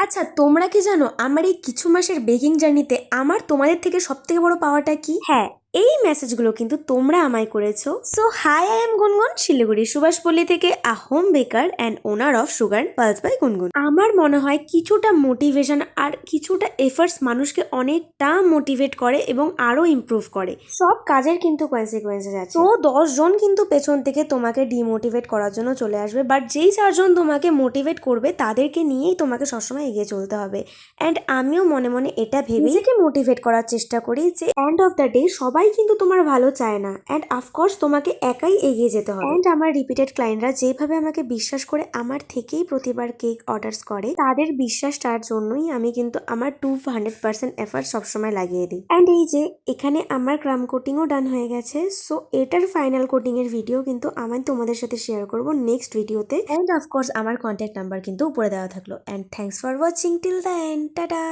আচ্ছা, তোমরা কি জানো আমার এই কিছু মাসের বেকিং জার্নিতে আমার তোমাদের থেকে সব থেকে বড় পাওয়াটা কি? হ্যাঁ, এই মেসেজগুলো কিন্তু তোমরা আমায় করেছো। সো হাই, আই এম গুনগুন, শিলিগুড়ি সুভাষপল্লী থেকে a home baker and owner of sugar pulse by Gungun. আমার মনে হয় কিছুটা মোটিভেশন আর কিছুটা এফার্টস মানুষকে অনেকটা মোটিভেট করে এবং আরো ইমপ্রুভ করে। সব কাজের কিন্তু কনসিকুয়েন্সেস আছে। তো 10 জন কিন্তু পেছন থেকে তোমাকে ডিমোটিভেট করার জন্য চলে আসবে, বাট যেই 4 জন তোমাকে মোটিভেট করবে তাদেরকে নিয়েই তোমাকে সবসময় এগিয়ে চলতে হবে। অ্যান্ড আমিও মনে মনে এটা ভেবে নিজেকে মোটিভেট করার চেষ্টা করি যে এন্ড অফ দ্য ডে সবাই কিন্তু তোমার ভালো চায় না, অ্যান্ড অফকোর্স তোমাকে একাই এগিয়ে যেতে হবে। অ্যান্ড আমার রিপিটেড ক্লায়েন্টরা যেভাবে আমাকে বিশ্বাস করে আমার থেকেই প্রতিবার কেক অর্ডার্স করে, তাদের বিশ্বাসটার জন্যই আমি কিন্তু আমার 200% এফার্ট সবসময় লাগিয়ে দিই। অ্যান্ড এই যে এখানে আমার ক্রাম কোটিংও ডান হয়ে গেছে। সো এটার ফাইনাল কোটিং এর ভিডিও কিন্তু আমি তোমাদের সাথে শেয়ার করব নেক্সট ভিডিওতে। অ্যান্ড অফকোর্স আমার কন্ট্যাক্ট নাম্বার কিন্তু উপরে দেওয়া থাকলো। And thanks for watching till the end. Tata.